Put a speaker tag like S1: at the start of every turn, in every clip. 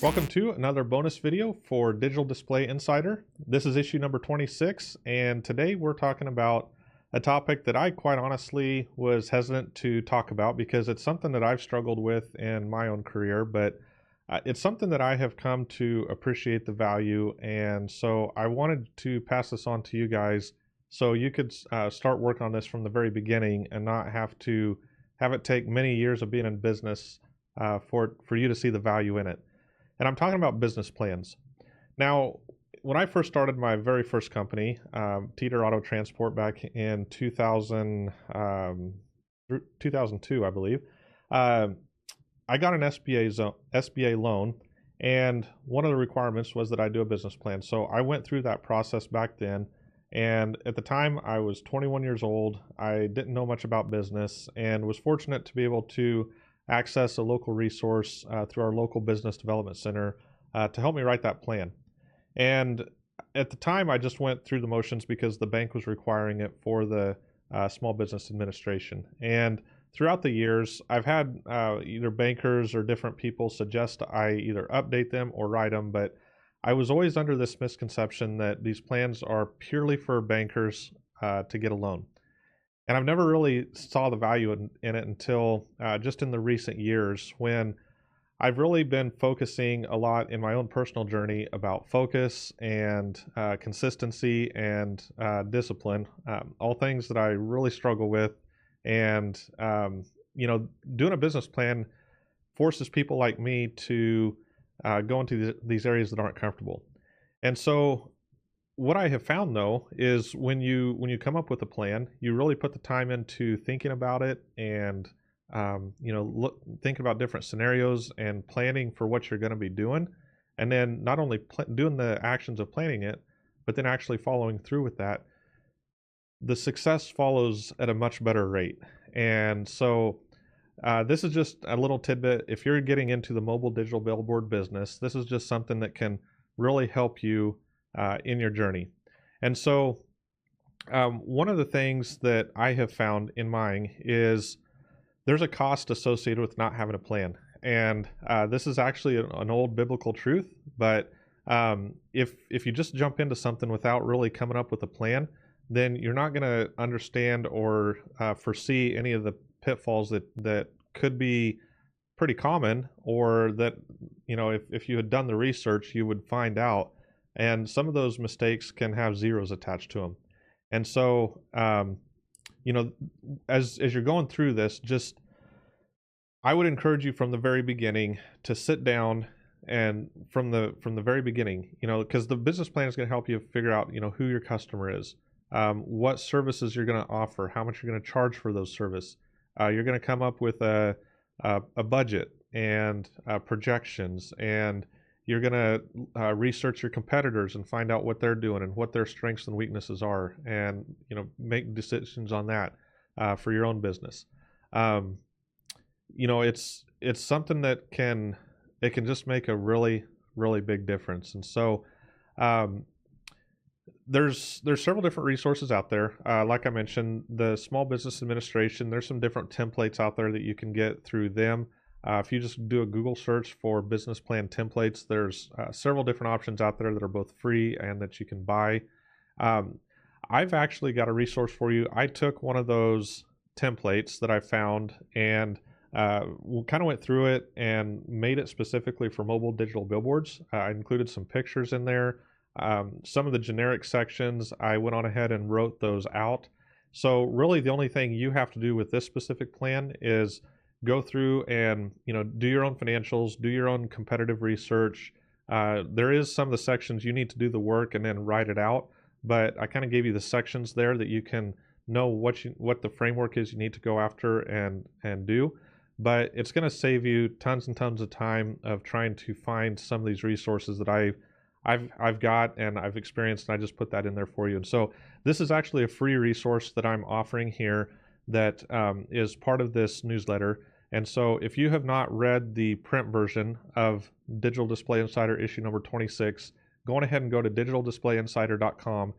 S1: Welcome to another bonus video for Digital Display Insider. This is issue number 26, and today we're talking about a topic that I quite honestly was hesitant to talk about because it's something that I've struggled with in my own career, but it's something that I have come to appreciate the value, and so I wanted to pass this on to you guys so you could start work on this from the very beginning and not have to have it take many years of being in business for you to see the value in it. And I'm talking about business plans. Now, when I first started my very first company, Teeter Auto Transport, back in 2002, I believe, I got an SBA loan, and one of the requirements was that I do a business plan. So I went through that process back then, and at the time I was 21 years old. I didn't know much about business and was fortunate to be able to access a local resource through our local business development center to help me write that plan. And at the time, I just went through the motions because the bank was requiring it for the Small Business Administration. And throughout the years, I've had either bankers or different people suggest I either update them or write them, but I was always under this misconception that these plans are purely for bankers to get a loan. And I've never really saw the value in it until just in the recent years, when I've really been focusing a lot in my own personal journey about focus and consistency and discipline, all things that I really struggle with. And, doing a business plan forces people like me to go into these areas that aren't comfortable. And so what I have found, though, is when you come up with a plan, you really put the time into thinking about it and think about different scenarios and planning for what you're going to be doing, and then not only doing the actions of planning it, but then actually following through with that. The success follows at a much better rate. And so this is just a little tidbit. If you're getting into the mobile digital billboard business, this is just something that can really help you in your journey. And so one of the things that I have found in mine is there's a cost associated with not having a plan. And this is actually an old biblical truth, but if you just jump into something without really coming up with a plan, then you're not going to understand or foresee any of the pitfalls that could be pretty common, or that, if you had done the research, you would find out. And some of those mistakes can have zeros attached to them. And so, as you're going through this, I would encourage you from the very beginning to sit down and from the very beginning, because the business plan is going to help you figure out, who your customer is, what services you're going to offer, how much you're going to charge for those services. You're going to come up with a budget and projections, and you're going to research your competitors and find out what they're doing and what their strengths and weaknesses are, and make decisions on that for your own business. It's something that can just make a really, really big difference. And so there's several different resources out there. Like I mentioned, the Small Business Administration, there's some different templates out there that you can get through them. If you just do a Google search for business plan templates, there's several different options out there that are both free and that you can buy. I've actually got a resource for you. I took one of those templates that I found and kind of went through it and made it specifically for mobile digital billboards. I included some pictures in there. Some of the generic sections, I went on ahead and wrote those out. So really the only thing you have to do with this specific plan is go through and do your own financials, do your own competitive research. There is some of the sections you need to do the work and then write it out, but I kind of gave you the sections there that you can know what the framework is you need to go after and do. But it's going to save you tons and tons of time of trying to find some of these resources that I've got and I've experienced, and I just put that in there for you. And so this is actually a free resource that I'm offering here that is part of this newsletter. And so if you have not read the print version of Digital Display Insider issue number 26, go on ahead and go to digitaldisplayinsider.com,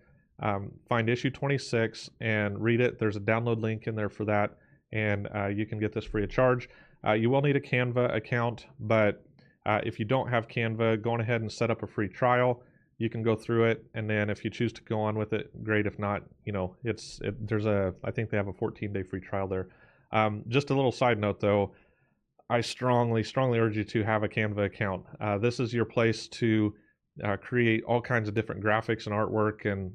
S1: find issue 26 and read it. There's a download link in there for that, and you can get this free of charge. You will need a Canva account, but If you don't have Canva, go on ahead and set up a free trial. You can go through it, and then if you choose to go on with it, great. If not, I think they have a 14-day free trial there. Just a little side note though, I strongly urge you to have a Canva account. This is your place to create all kinds of different graphics and artwork, and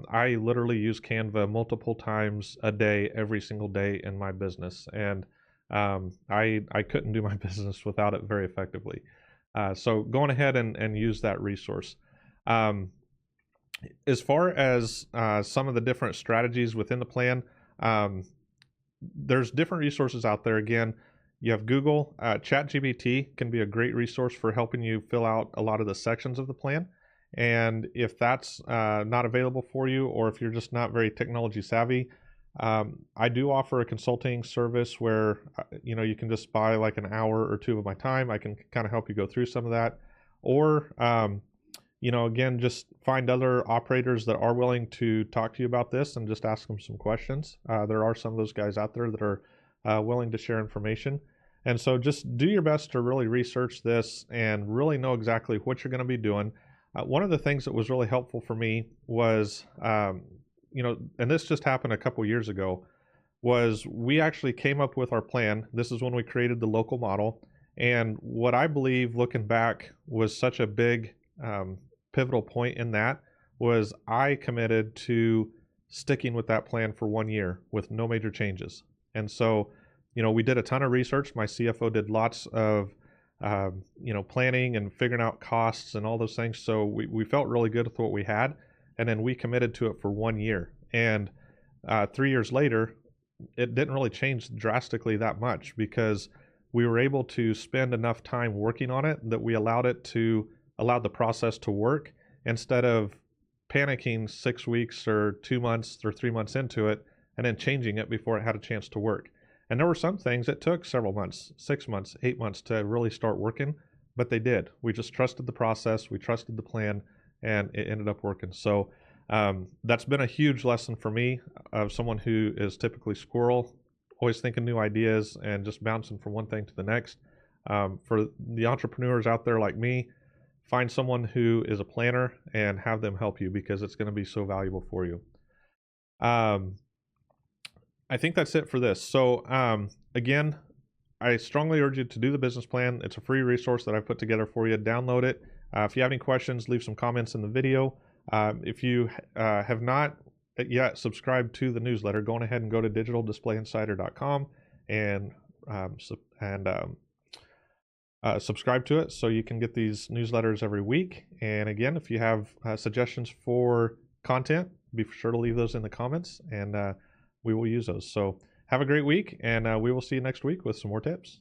S1: I literally use Canva multiple times a day, every single day in my business, and I couldn't do my business without it very effectively. So go on ahead and use that resource. As far as some of the different strategies within the plan, there's different resources out there. Again, you have Google. ChatGPT can be a great resource for helping you fill out a lot of the sections of the plan. And if that's not available for you, or if you're just not very technology savvy, I do offer a consulting service where you can just buy like an hour or two of my time. I can kind of help you go through some of that, or again, just find other operators that are willing to talk to you about this and just ask them some questions. There are some of those guys out there that are willing to share information. And so just do your best to really research this and really know exactly what you're going to be doing. One of the things that was really helpful for me was, and this just happened a couple years ago, was we actually came up with our plan. This is when we created the local model. And what I believe, looking back, was such a big pivotal point in that was I committed to sticking with that plan for 1 year with no major changes. And so, we did a ton of research. My CFO did lots of, planning and figuring out costs and all those things. So we felt really good with what we had. And then we committed to it for 1 year. And 3 years later, it didn't really change drastically that much because we were able to spend enough time working on it that we allowed the process to work instead of panicking 6 weeks or 2 months or 3 months into it and then changing it before it had a chance to work. And there were some things that took several months, 6 months, 8 months to really start working, but they did. We just trusted the process, we trusted the plan, and it ended up working. So that's been a huge lesson for me, of someone who is typically squirrel, always thinking new ideas and just bouncing from one thing to the next. For the entrepreneurs out there like me, find someone who is a planner and have them help you, because it's going to be so valuable for you. I think that's it for this. So again, I strongly urge you to do the business plan. It's a free resource that I put together for you. Download it. If you have any questions, leave some comments in the video. If you have not yet subscribed to the newsletter, go on ahead and go to digitaldisplayinsider.com and subscribe to it so you can get these newsletters every week. And again, if you have suggestions for content, be sure to leave those in the comments, and we will use those. So have a great week, and we will see you next week with some more tips.